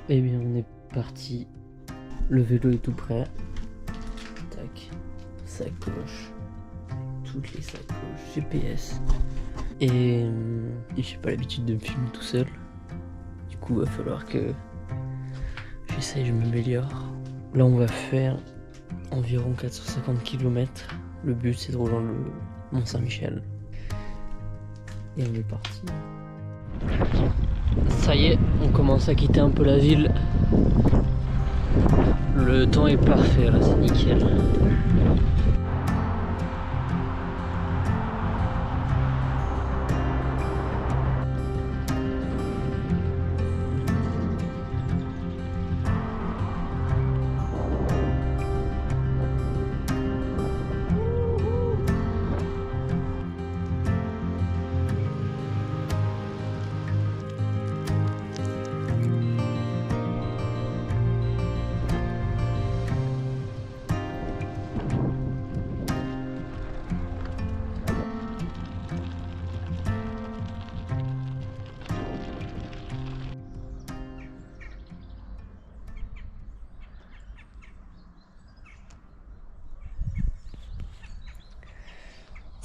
Eh bien on est parti, le vélo est tout prêt. Tac, sacoche, toutes les sacoches, GPS. Et j'ai pas l'habitude de me filmer tout seul. Du coup va falloir que j'essaye, je m'améliore. Là on va faire environ 450 km. Le but c'est de rejoindre le Mont Saint-Michel. Et on est parti. Ça y est, on commence à quitter un peu la ville. Le temps est parfait là, c'est nickel.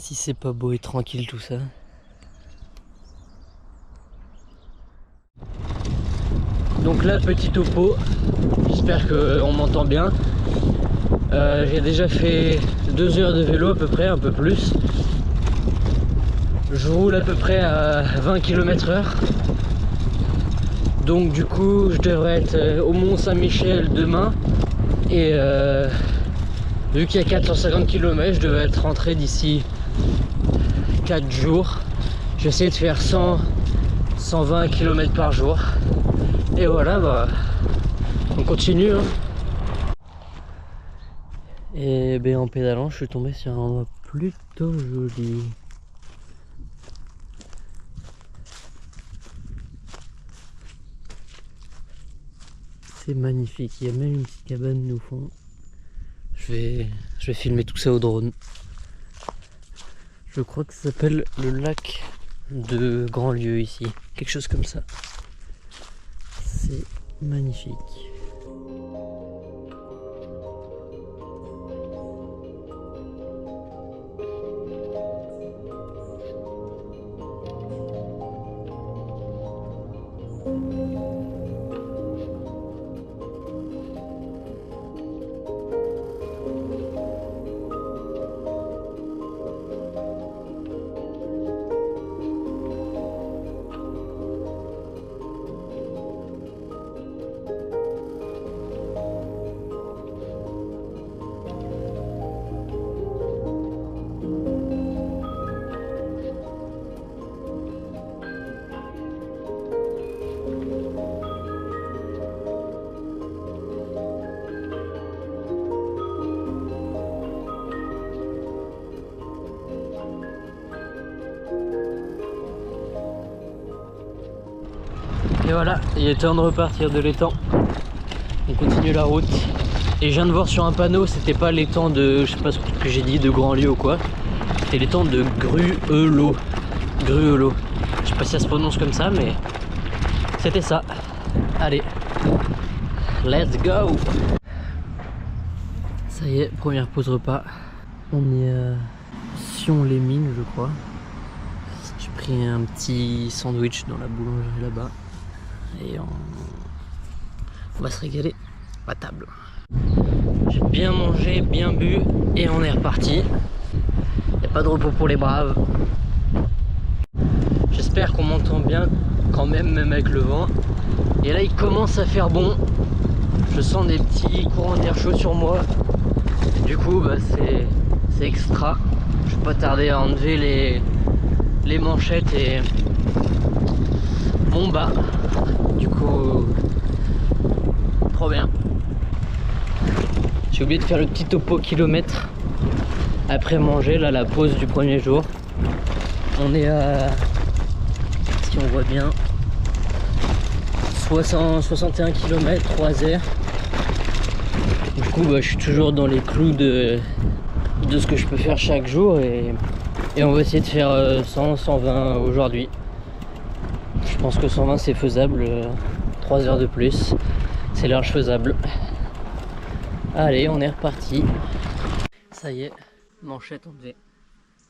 Si c'est pas beau et tranquille tout ça. Donc là, petit topo, j'espère qu'on m'entend bien. J'ai déjà fait 2 heures de vélo à peu près, un peu plus. Je roule à peu près à 20 km/h. Donc du coup, je devrais être au Mont Saint-Michel demain. Et vu qu'il y a 450 km, je devais être rentré d'ici 4 jours. J'essaie de faire 100-120 km par jour. Et voilà, bah, on continue. Hein. Et ben, en pédalant, je suis tombé sur un endroit plutôt joli. C'est magnifique, il y a même une petite cabane au fond. Je vais filmer tout ça au drone. Je crois que ça s'appelle le lac de Grandlieu ici, quelque chose comme ça. C'est magnifique. Et voilà, il est temps de repartir de l'étang. On continue la route. Et je viens de voir sur un panneau, c'était pas l'étang de, je sais pas ce que j'ai dit, de Grandlieu ou quoi. C'était l'étang de Gruelot. Gruelot. Je sais pas si ça se prononce comme ça, mais c'était ça. Allez, let's go. Ça y est, première pause repas. On est à Sion-les-Mines, je crois. J'ai pris un petit sandwich dans la boulangerie là-bas. Et on va se régaler à table. J'ai bien mangé, bien bu et on est reparti. Il n'y a pas de repos pour les braves. J'espère qu'on m'entend bien quand même, même avec le vent. Et là il commence à faire bon. Je sens des petits courants d'air chaud sur moi. Et du coup bah, c'est extra. Je vais pas tarder à enlever les manchettes et mon bas. Du coup, trop bien. J'ai oublié de faire le petit topo kilomètre après manger, là la pause du premier jour. On est à, si on voit bien, 61 km, 3 heures. Du coup bah, je suis toujours dans les clous de ce que je peux faire chaque jour et on va essayer de faire 100, 120 aujourd'hui. Je pense que 120 c'est faisable, 3 heures de plus. C'est large faisable. Allez, on est reparti. Ça y est, manchette enlevée.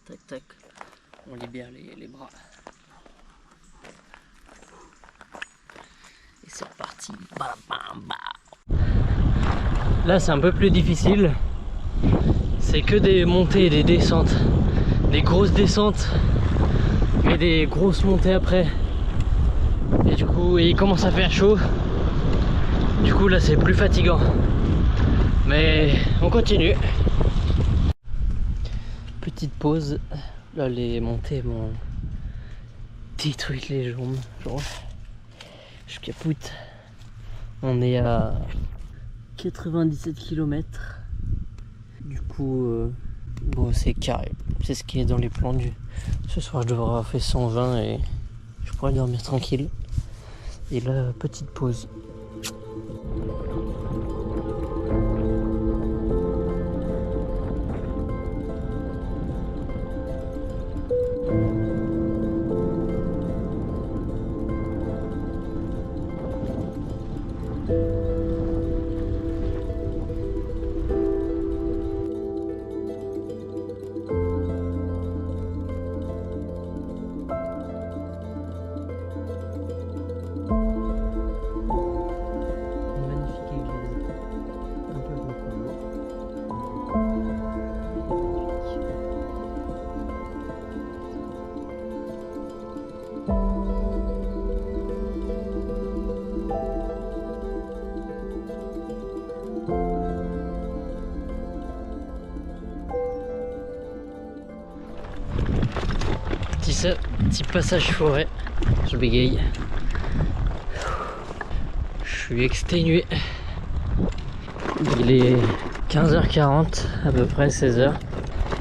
Tac tac. On libère les bras. Et c'est reparti. Là c'est un peu plus difficile. C'est que des montées et des descentes. Des grosses descentes. Mais des grosses montées après. Et du coup il commence à faire chaud. Du coup là c'est plus fatigant. Mais on continue. Petite pause. Là les montées m'ont détruit les jambes. Genre, je capoute. On est à 97 km. Du coup, bon, c'est carré. C'est ce qui est dans les plans du. Ce soir, je devrais avoir fait 120 et je pourrais dormir tranquille. Et là, petite pause. Petit passage forêt, je bégaye. Je suis exténué. Il est 15h40, à peu près 16h.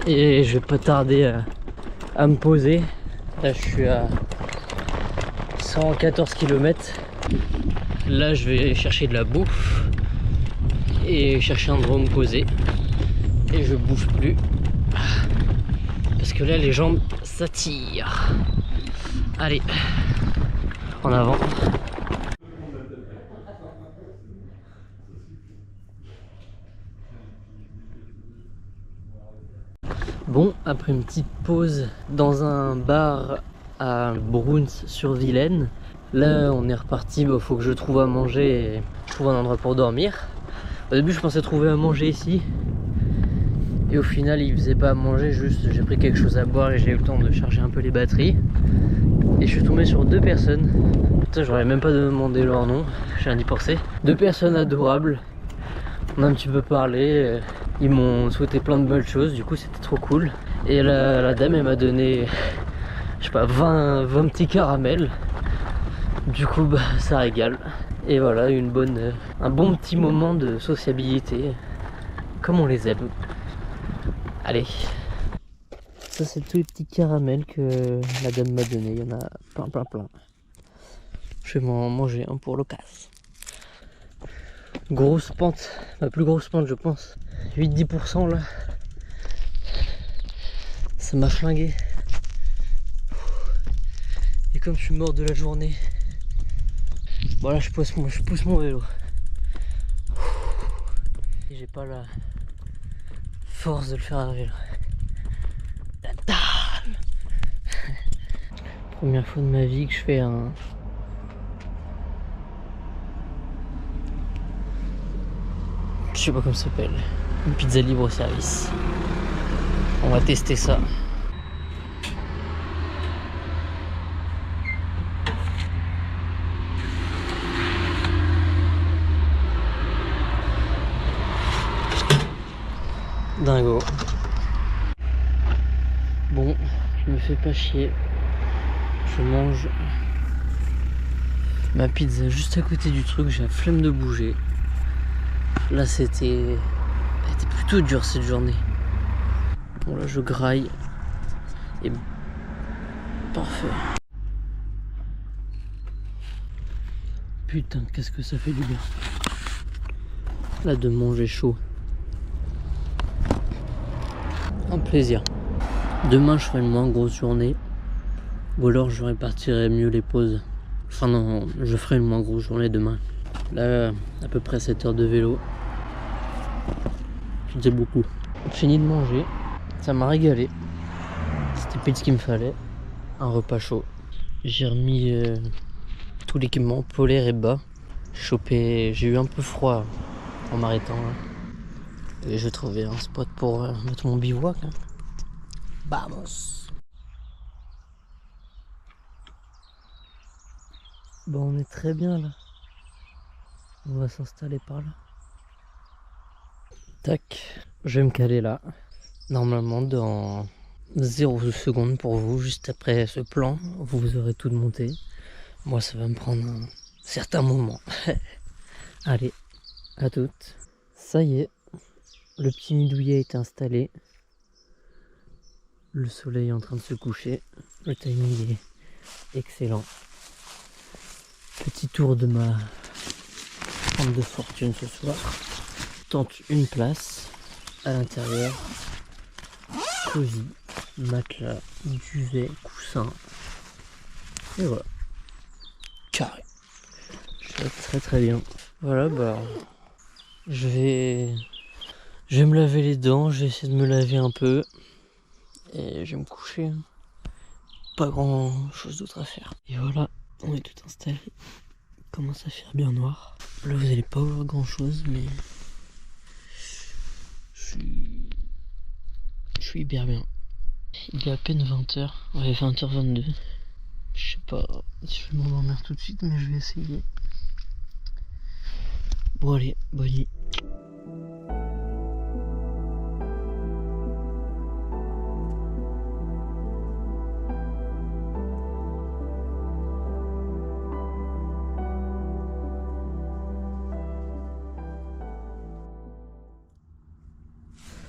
Et je vais pas tarder à me poser. Là je suis à 114 km. Là je vais chercher de la bouffe et chercher un endroit où me poser. Et je bouge plus. Parce que là les jambes s'attirent. Allez, en avant. Bon, après une petite pause dans un bar à Bruns-sur-Vilaine, là on est reparti. Bah, faut que je trouve à manger et je trouve un endroit pour dormir. Au début je pensais trouver à manger ici. Et au final il faisait pas à manger, juste j'ai pris quelque chose à boire et j'ai eu le temps de charger un peu les batteries. Et je suis tombé sur 2 personnes. Putain, j'aurais même pas demandé leur nom, j'ai rien y pensé. 2 personnes adorables. On a un petit peu parlé. Ils m'ont souhaité plein de bonnes choses, du coup c'était trop cool. Et la dame elle m'a donné, je sais pas, 20 petits caramels. Du coup bah ça régale. Et voilà, un bon petit moment de sociabilité, comme on les aime. Allez. Ça c'est tous les petits caramels que la dame m'a donné, il y en a plein. Je vais m'en manger un pour l'occasion. Grosse pente, ma plus grosse pente je pense. 8-10% là. Ça m'a flingué. Et comme je suis mort de la journée, voilà, je pousse mon vélo. Et j'ai pas la force de le faire à vélo. La dalle. Première fois de ma vie que je fais un... Je sais pas comment ça s'appelle. Une pizza libre service. On va tester ça. Dingo. Bon, je me fais pas chier. Je mange ma pizza juste à côté du truc. J'ai la flemme de bouger. Là c'était plutôt dur cette journée. Bon là je graille. Et parfait. Putain, qu'est-ce que ça fait du bien. Là de manger chaud. Un plaisir. Demain je ferai une moins grosse journée. Ou alors je répartirai mieux les pauses. Enfin non, je ferai une moins grosse journée demain. Là, à peu près 7 heures de vélo. C'était beaucoup. Fini de manger, ça m'a régalé. C'était pile ce qu'il me fallait. Un repas chaud. J'ai remis tout l'équipement polaire et bas. J'ai eu un peu froid en m'arrêtant là. Et je trouvais un spot pour mettre mon bivouac. Hein. Vamos! Bon, on est très bien là. On va s'installer par là. Tac, je vais me caler là. Normalement, dans 0 secondes pour vous, juste après ce plan, vous aurez tout monté. Moi, ça va me prendre un certain moment. Allez, à toutes. Ça y est, le petit nid douillet est installé. Le soleil est en train de se coucher. Le timing est excellent. Petit tour de ma tente de fortune ce soir. Tente une place à l'intérieur. Cosy, matelas, duvet, coussin. Et voilà. Carré. Je vais très très bien. Voilà, bah. Je vais me laver les dents. Je vais essayer de me laver un peu. Et je vais me coucher. Pas grand chose d'autre à faire. Et voilà, on est tout installé. Il commence à faire bien noir. Là, vous allez pas voir grand chose, mais. Je suis hyper bien. Il est à peine 20h. Ouais, 20h22. Je sais pas si je vais m'endormir tout de suite, mais je vais essayer. Bon, allez, bonne nuit.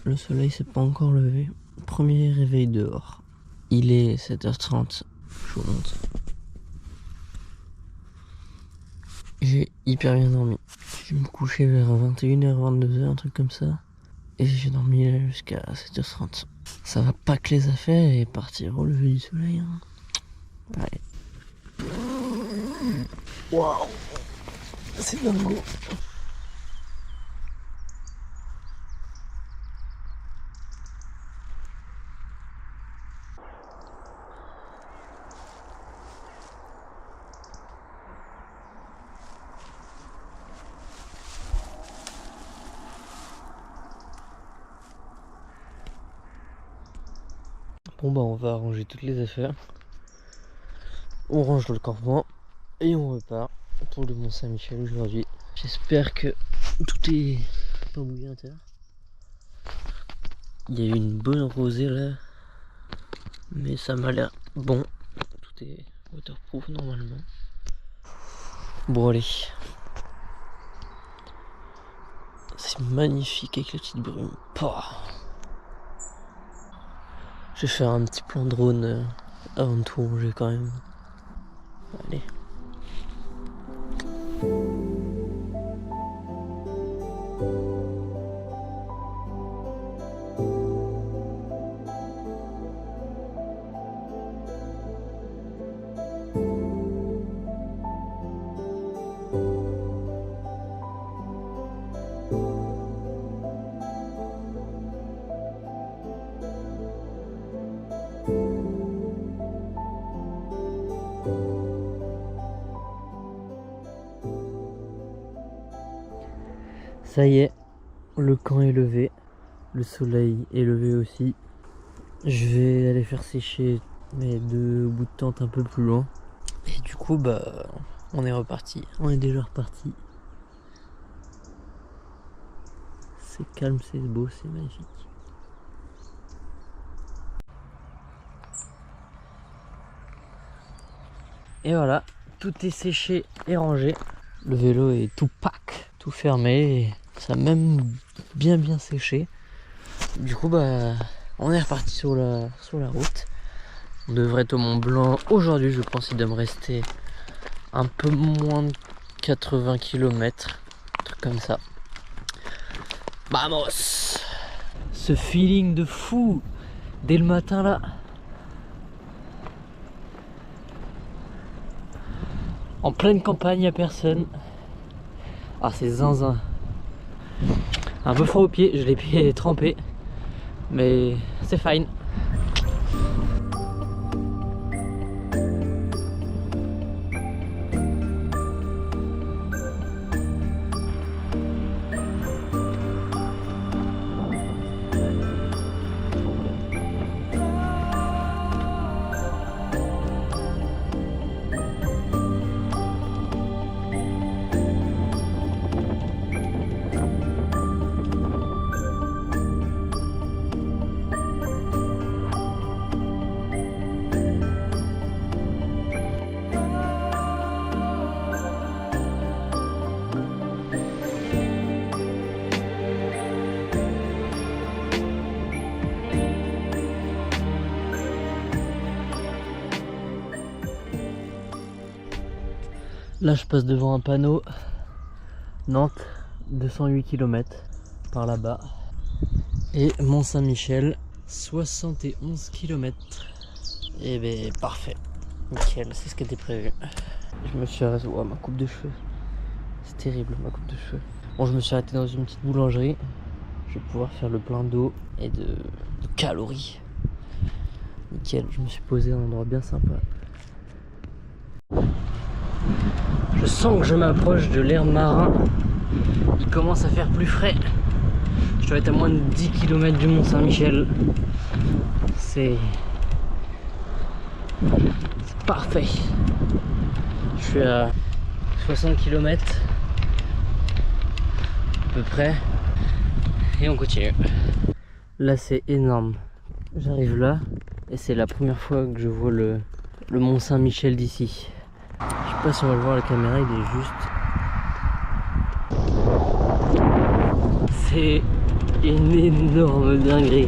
Le soleil s'est pas encore levé. Premier réveil dehors. Il est 7h30. Je vous montre. J'ai hyper bien dormi. Je vais me coucher vers 21h, 22h, un truc comme ça. Et j'ai dormi là jusqu'à 7h30. Ça va pas que les affaires et partir au lever du soleil. Hein. Allez. Waouh! C'est dingo! Bon bah on va ranger toutes les affaires. On range le campement et on repart pour le Mont Saint-Michel aujourd'hui. J'espère que tout est pas mouillé à l'intérieur. Il y a eu une bonne rosée là, mais ça m'a l'air bon. Tout est waterproof normalement. Bon allez. C'est magnifique avec la petite brume. Pouah. Je vais faire un petit plan drone avant de tout ranger quand même. Allez. Ça y est, le camp est levé, le soleil est levé aussi. Je vais aller faire sécher mes 2 bouts de tente un peu plus loin. Et du coup, bah, on est reparti. On est déjà reparti. C'est calme, c'est beau, c'est magnifique. Et voilà, tout est séché et rangé. Le vélo est tout pack, tout fermé. Et ça a même bien séché. Du coup, bah, on est reparti sur la route. On devrait être au Mont Blanc aujourd'hui. Je pense qu'il doit me rester un peu moins de 80 km. Un truc comme ça. Vamos! Ce feeling de fou dès le matin là. En pleine campagne, y'a personne. Ah, c'est zinzin. Un peu froid aux pieds, je l'ai trempé. Mais c'est fine. Là je passe devant un panneau Nantes 208 km par là-bas et Mont-Saint-Michel 71 km. Et ben parfait, nickel, c'est ce qui était prévu. Je me suis arrêté, oh, ma coupe de cheveux, c'est terrible ma coupe de cheveux. Bon, je me suis arrêté dans une petite boulangerie, je vais pouvoir faire le plein d'eau et de calories. Nickel, je me suis posé à un endroit bien sympa. Je sens que je m'approche de l'air marin. Il commence à faire plus frais. Je dois être à moins de 10 km du Mont Saint-Michel. C'est parfait. Je suis à 60 km à peu près. Et on continue. Là c'est énorme. J'arrive là et c'est la première fois que je vois le Mont Saint-Michel d'ici. Je sais pas si on va le voir à la caméra, il est juste... C'est une énorme dinguerie.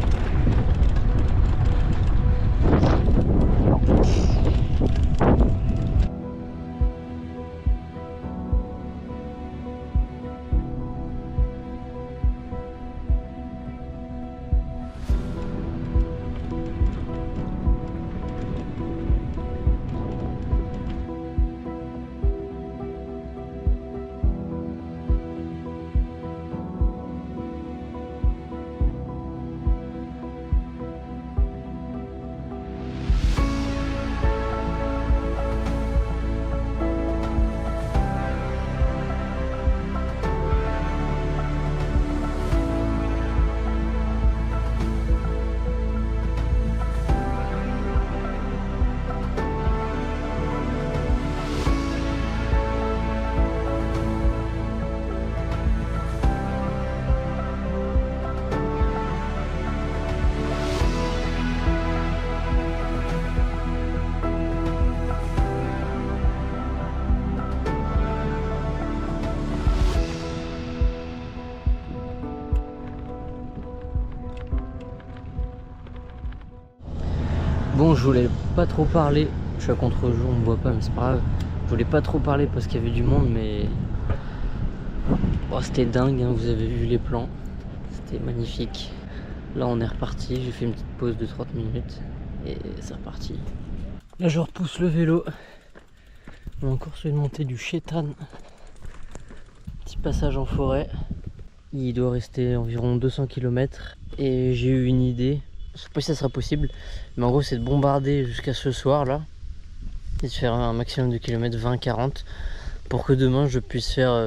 Bon, je voulais pas trop parler, je suis à contre-jour, on me voit pas mais c'est pas grave. Je voulais pas trop parler parce qu'il y avait du monde mais bon, c'était dingue, hein, vous avez vu les plans, c'était magnifique. Là on est reparti, j'ai fait une petite pause de 30 minutes et c'est reparti. Là je repousse le vélo, on a encore sur une montée du Chétan, petit passage en forêt. Il doit rester environ 200 km et j'ai eu une idée. Je sais pas si ça sera possible, mais en gros c'est de bombarder jusqu'à ce soir là et de faire un maximum de kilomètres, 20-40, pour que demain je puisse faire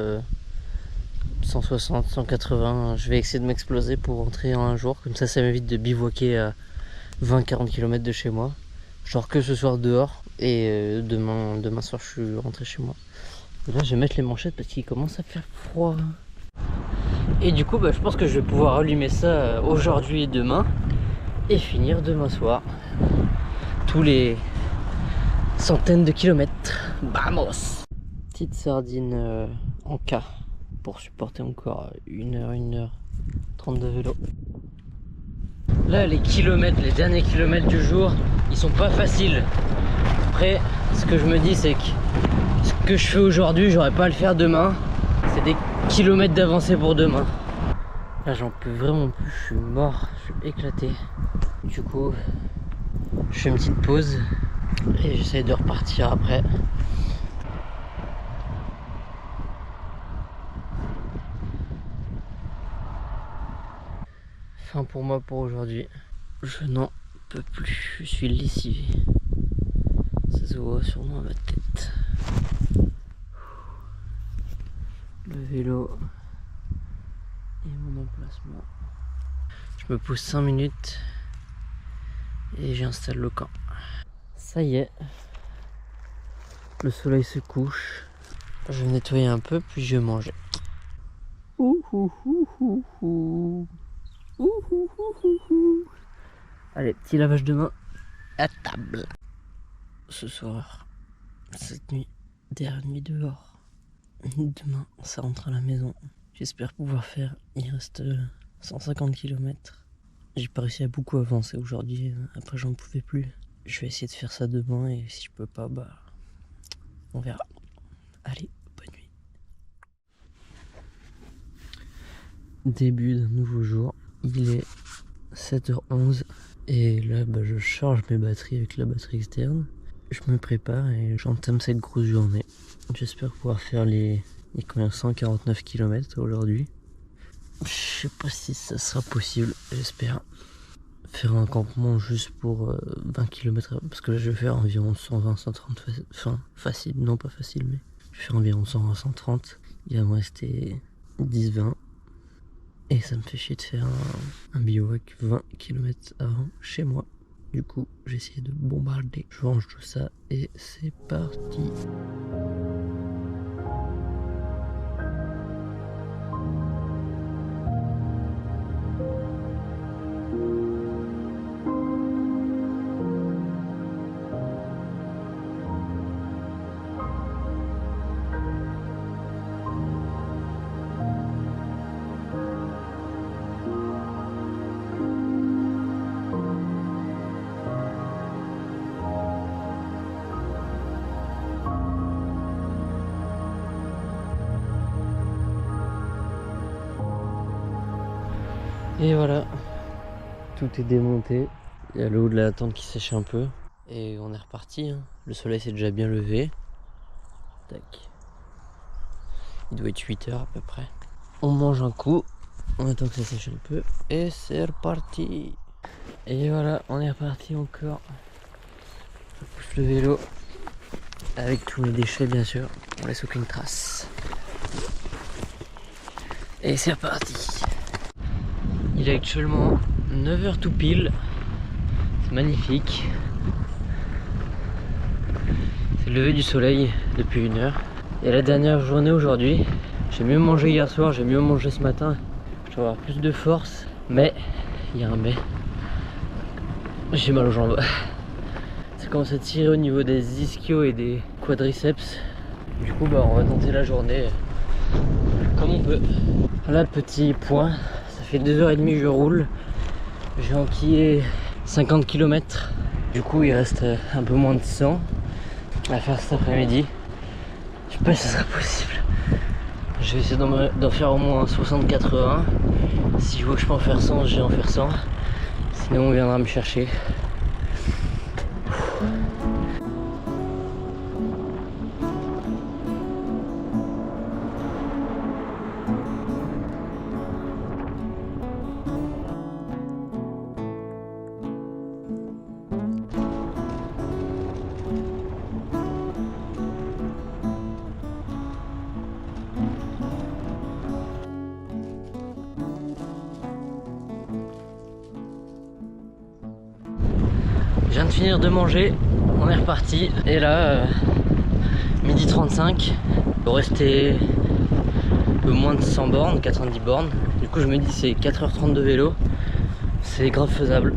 160, 180. Je vais essayer de m'exploser pour rentrer en un jour, comme ça m'évite de bivouaquer à 20-40 km de chez moi. Genre que ce soir dehors et demain soir je suis rentré chez moi. Et là je vais mettre les manchettes parce qu'il commence à faire froid. Et du coup je pense que je vais pouvoir allumer ça aujourd'hui et demain. Et finir demain soir tous les centaines de kilomètres. Vamos! Petite sardine en K pour supporter encore 1h30 de vélo. Là les kilomètres, les derniers kilomètres du jour, ils sont pas faciles. Après ce que je me dis c'est que ce que je fais aujourd'hui j'aurais pas à le faire demain. C'est des kilomètres d'avancée pour demain. Là j'en peux vraiment plus, je suis mort, je suis éclaté. Du coup, je fais une petite pause et j'essaie de repartir après. fin pour moi pour aujourd'hui. Je n'en peux plus, je suis lessivé. Ça se voit sûrement à ma tête. Le vélo et mon emplacement. Je me pose 5 minutes et j'installe le camp. Ça y est, le soleil se couche. Je vais nettoyer un peu puis je vais manger. Allez, petit lavage de main à table. Ce soir, cette nuit, dernière nuit dehors. Demain, ça rentre à la maison. J'espère pouvoir faire. Il reste 150 km. J'ai pas réussi à beaucoup avancer aujourd'hui. Après, j'en pouvais plus. Je vais essayer de faire ça demain et si je peux pas, bah, on verra. Allez, bonne nuit. Début d'un nouveau jour. Il est 7h11 et là, bah, je charge mes batteries avec la batterie externe. Je me prépare et j'entame cette grosse journée. J'espère pouvoir faire les 149 km aujourd'hui. Je sais pas si ça sera possible, j'espère. Faire un campement juste pour 20 km parce que là je vais faire environ 120, 130, enfin facile, non pas facile mais je vais faire environ 120, 130. Il va me rester 10, 20 et ça me fait chier de faire un bivouac 20 km avant chez moi. Du coup j'ai essayé de bombarder, je range tout ça et c'est parti. Et voilà, tout est démonté. Il y a le haut de la tente qui sèche un peu. Et on est reparti. Hein. Le soleil s'est déjà bien levé. Tac. Il doit être 8h à peu près. On mange un coup. On attend que ça sèche un peu. Et c'est reparti. Et voilà, on est reparti encore. Je pousse le vélo. Avec tous les déchets bien sûr. On laisse aucune trace. Et c'est reparti. Il est actuellement 9h tout pile. C'est magnifique. C'est le lever du soleil depuis 1 heure. Et la dernière journée aujourd'hui. J'ai mieux mangé hier soir, j'ai mieux mangé ce matin. Je dois avoir plus de force. Mais, il y a un mais. J'ai mal aux jambes. Ça commence à tirer au niveau des ischios et des quadriceps. Du coup, bah, on va tenter la journée comme on peut. Voilà, petit point. Ça fait 2h30 que je roule. J'ai enquillé 50 km. Du coup, il reste un peu moins de 100 à faire cet après-midi. Je sais pas si ce sera possible. Je vais essayer d'en faire au moins 60-80. Si je vois que je peux en faire 100, je vais en faire 100. Sinon, on viendra me chercher. Je viens de finir de manger, on est reparti. Et là, 12h35, il doit rester un peu moins de 100 bornes, 90 bornes. Du coup, je me dis c'est 4h30 de vélo, c'est grave faisable.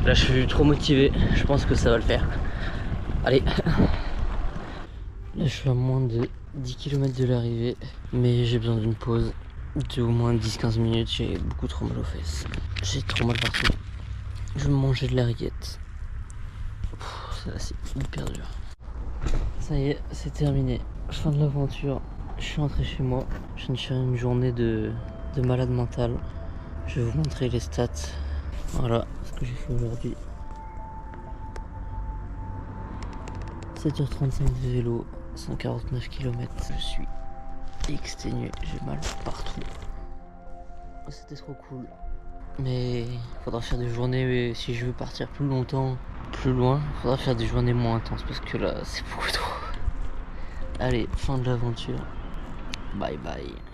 Là, je suis trop motivé, je pense que ça va le faire. Allez. Là, je suis à moins de 10 km de l'arrivée, mais j'ai besoin d'une pause de au moins 10-15 minutes. J'ai beaucoup trop mal aux fesses. J'ai trop mal partout. Je vais manger de la rillette. C'est hyper dur. Ça y est, c'est terminé. Fin de l'aventure. Je suis rentré chez moi. Je viens de faire une journée de malade mental. Je vais vous montrer les stats. Voilà ce que j'ai fait aujourd'hui. 7h35 de vélo, 149 km. Je suis exténué, j'ai mal partout. C'était trop cool. Mais faudra faire des journées, si je veux partir plus longtemps, plus loin, faudra faire des journées moins intenses parce que là c'est beaucoup trop. Allez, fin de l'aventure. Bye bye.